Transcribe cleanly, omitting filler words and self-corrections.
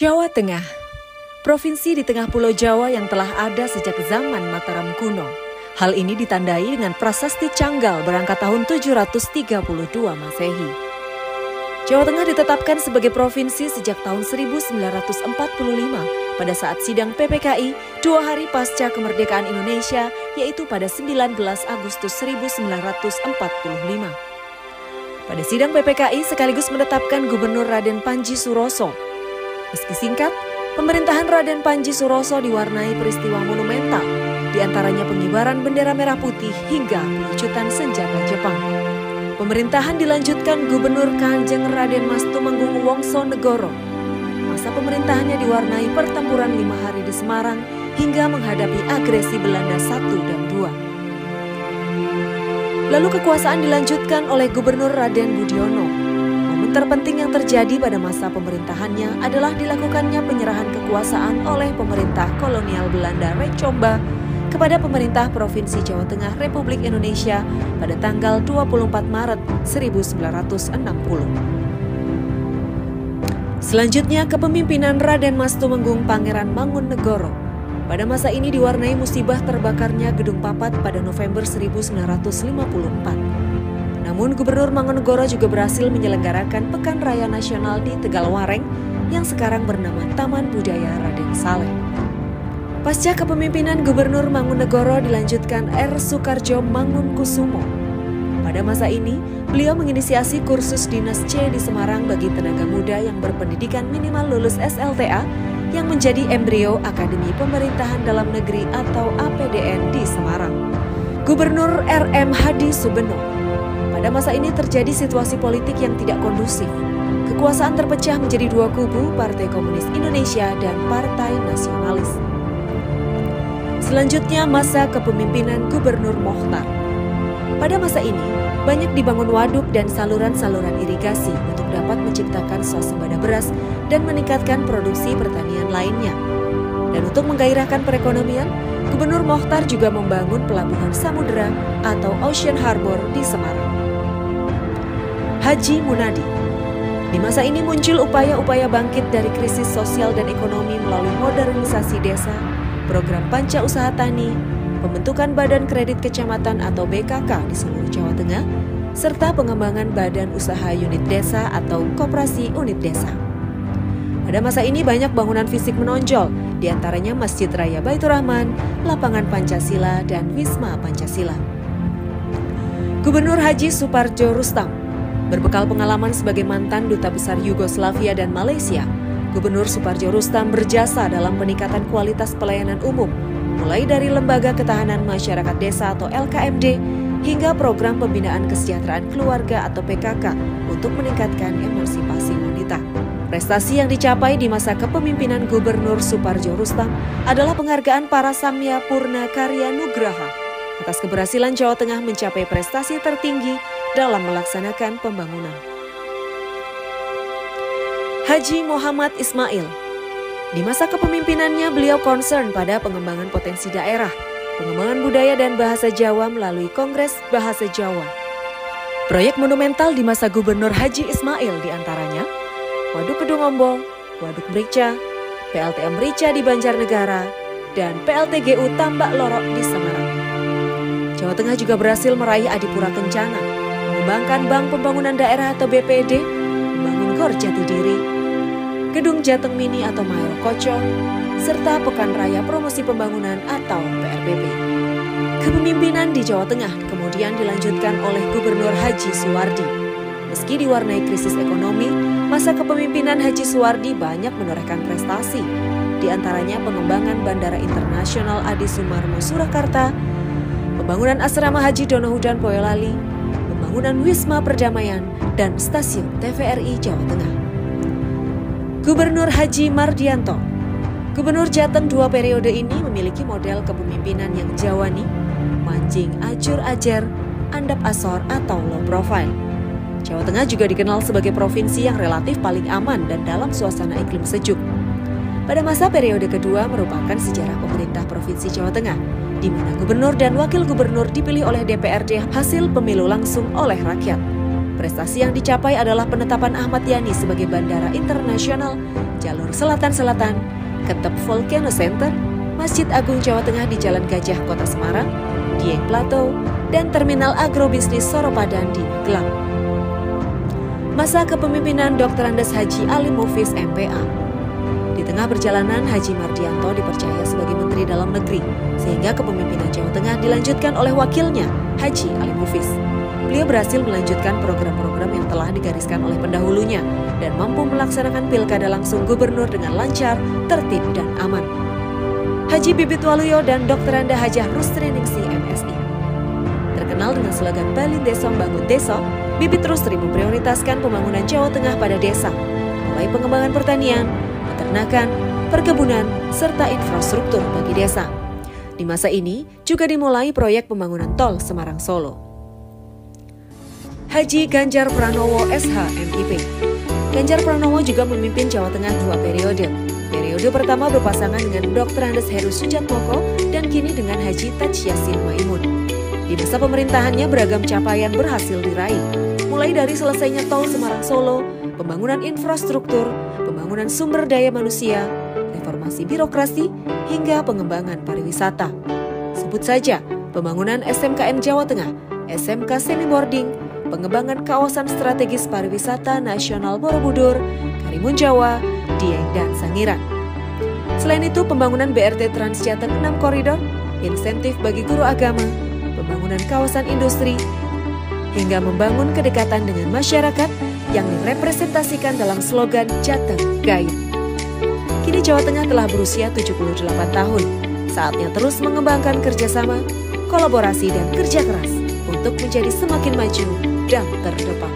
Jawa Tengah, provinsi di tengah Pulau Jawa yang telah ada sejak zaman Mataram kuno. Hal ini ditandai dengan prasasti Canggal berangkat tahun 732 Masehi. Jawa Tengah ditetapkan sebagai provinsi sejak tahun 1945 pada saat sidang PPKI 2 hari pasca kemerdekaan Indonesia, yaitu pada 19 Agustus 1945. Pada sidang PPKI sekaligus menetapkan Gubernur Raden Panji Suroso. Meski singkat, pemerintahan Raden Panji Suroso diwarnai peristiwa monumental, di antaranya pengibaran bendera merah putih hingga pelucutan senjata Jepang. Pemerintahan dilanjutkan Gubernur Kanjeng Raden Mas Tumenggung Wongsonegoro. Masa pemerintahannya diwarnai pertempuran 5 hari di Semarang hingga menghadapi agresi Belanda 1 dan 2. Lalu kekuasaan dilanjutkan oleh Gubernur Raden Budiono. Momen terpenting yang terjadi pada masa pemerintahannya adalah dilakukannya penyerahan kekuasaan oleh pemerintah kolonial Belanda Recomba kepada pemerintah Provinsi Jawa Tengah Republik Indonesia pada tanggal 24 Maret 1960. Selanjutnya kepemimpinan Raden Mas Tumenggung Pangeran Mangunegoro. Pada masa ini diwarnai musibah terbakarnya Gedung Papat pada November 1954. Namun Gubernur Mangunegoro juga berhasil menyelenggarakan Pekan Raya Nasional di Tegalwareng yang sekarang bernama Taman Budaya Raden Saleh. Pasca kepemimpinan Gubernur Mangunegoro dilanjutkan R. Soekardjo Mangunkusumo. Pada masa ini, beliau menginisiasi kursus Dinas C di Semarang bagi tenaga muda yang berpendidikan minimal lulus SLTA yang menjadi embrio Akademi Pemerintahan Dalam Negeri atau APDN di Semarang. Gubernur R.M. Hadi Subeno. Pada masa ini terjadi situasi politik yang tidak kondusif. Kekuasaan terpecah menjadi 2 kubu, Partai Komunis Indonesia dan Partai Nasionalis. Selanjutnya masa kepemimpinan Gubernur Mochtar. Pada masa ini, banyak dibangun waduk dan saluran-saluran irigasi untuk dapat menciptakan swasembada beras dan meningkatkan produksi pertanian lainnya. Dan untuk menggairahkan perekonomian, Gubernur Mochtar juga membangun pelabuhan samudera atau Ocean Harbor di Semarang. Haji Munadi. Di masa ini muncul upaya-upaya bangkit dari krisis sosial dan ekonomi melalui modernisasi desa, program Panca Usaha Tani, pembentukan Badan Kredit Kecamatan atau BKK di seluruh Jawa Tengah, serta pengembangan Badan Usaha Unit Desa atau Koperasi Unit Desa. Pada masa ini banyak bangunan fisik menonjol, di antaranya Masjid Raya Baitur Rahman, Lapangan Pancasila, dan Wisma Pancasila. Gubernur Haji Supardjo Rustam. Berbekal pengalaman sebagai mantan Duta Besar Yugoslavia dan Malaysia, Gubernur Supardjo Rustam berjasa dalam peningkatan kualitas pelayanan umum, mulai dari Lembaga Ketahanan Masyarakat Desa atau LKMD, hingga program pembinaan kesejahteraan keluarga atau PKK untuk meningkatkan emansipasi wanita. Prestasi yang dicapai di masa kepemimpinan Gubernur Supardjo Rustam adalah penghargaan para Samya Purna Karya Nugraha atas keberhasilan Jawa Tengah mencapai prestasi tertinggi dalam melaksanakan pembangunan. Haji Muhammad Ismail. Di masa kepemimpinannya beliau concern pada pengembangan potensi daerah, pengembangan budaya dan bahasa Jawa melalui Kongres Bahasa Jawa. Proyek monumental di masa Gubernur Haji Ismail diantaranya Waduk Kedungombo, Waduk Mrica, PLTM Mrica di Banjarnegara, dan PLTGU Tambak Lorok di Semarang. Jawa Tengah juga berhasil meraih Adipura Kencana, mengembangkan Bank Pembangunan Daerah atau BPD, membangun Gor Jati Diri, Gedung Jateng Mini atau Mayor Koco, serta Pekan Raya Promosi Pembangunan atau PRPP. Kepemimpinan di Jawa Tengah kemudian dilanjutkan oleh Gubernur Haji Suwardi. Meski diwarnai krisis ekonomi, masa kepemimpinan Haji Suwardi banyak menorehkan prestasi, di antaranya pengembangan Bandara Internasional Adi Sumarmo Surakarta, pembangunan Asrama Haji Donohudan Boyolali, pembangunan Wisma Perdamaian, dan Stasiun TVRI Jawa Tengah. Gubernur Haji Mardianto. Gubernur Jateng 2 periode ini memiliki model kepemimpinan yang jawani, mancing ajur-ajer, andap asor atau low profile. Jawa Tengah juga dikenal sebagai provinsi yang relatif paling aman dan dalam suasana iklim sejuk. Pada masa periode kedua merupakan sejarah pemerintah Provinsi Jawa Tengah, di mana gubernur dan wakil gubernur dipilih oleh DPRD hasil pemilu langsung oleh rakyat. Prestasi yang dicapai adalah penetapan Ahmad Yani sebagai bandara internasional, jalur selatan-selatan, Ketep Volcano Center, Masjid Agung Jawa Tengah di Jalan Gajah Kota Semarang, Dieng Plateau, dan Terminal Agrobisnis Soropadan di Magelang. Masa kepemimpinan Dr. Andes Haji Ali Mufis MPA. Di tengah perjalanan, Haji Mardianto dipercaya sebagai Menteri Dalam Negeri, sehingga kepemimpinan Jawa Tengah dilanjutkan oleh wakilnya, Haji Ali Mufis. Beliau berhasil melanjutkan program-program yang telah digariskan oleh pendahulunya dan mampu melaksanakan pilkada langsung gubernur dengan lancar, tertib, dan aman. Haji Bibit Waluyo dan Dr. Anda Hajah Rustri Ningsih MSI. Terkenal dengan slogan Balin Desa Bangun Desa, Bibit Rustri memprioritaskan pembangunan Jawa Tengah pada desa, mulai pengembangan pertanian, peternakan, perkebunan, serta infrastruktur bagi desa. Di masa ini juga dimulai proyek pembangunan tol Semarang-Solo. Haji Ganjar Pranowo SH MIP. Ganjar Pranowo juga memimpin Jawa Tengah 2 periode. Periode pertama berpasangan dengan Dr. Andes Heru Sujatmoko dan kini dengan Haji Taj Yassin Maimun. Di masa pemerintahannya beragam capaian berhasil diraih, mulai dari selesainya tol Semarang-Solo, pembangunan infrastruktur, pembangunan sumber daya manusia, reformasi birokrasi, hingga pengembangan pariwisata. Sebut saja pembangunan SMKN Jawa Tengah, SMK Semi Boarding, pengembangan kawasan strategis pariwisata nasional Borobudur, Karimun Jawa, Dieng, dan Sangiran. Selain itu, pembangunan BRT Transjateng 6 koridor, insentif bagi guru agama, pembangunan kawasan industri, hingga membangun kedekatan dengan masyarakat yang direpresentasikan dalam slogan Jateng Gaya. Kini Jawa Tengah telah berusia 78 tahun. Saatnya terus mengembangkan kerjasama, kolaborasi, dan kerja keras untuk menjadi semakin maju dan terdepan.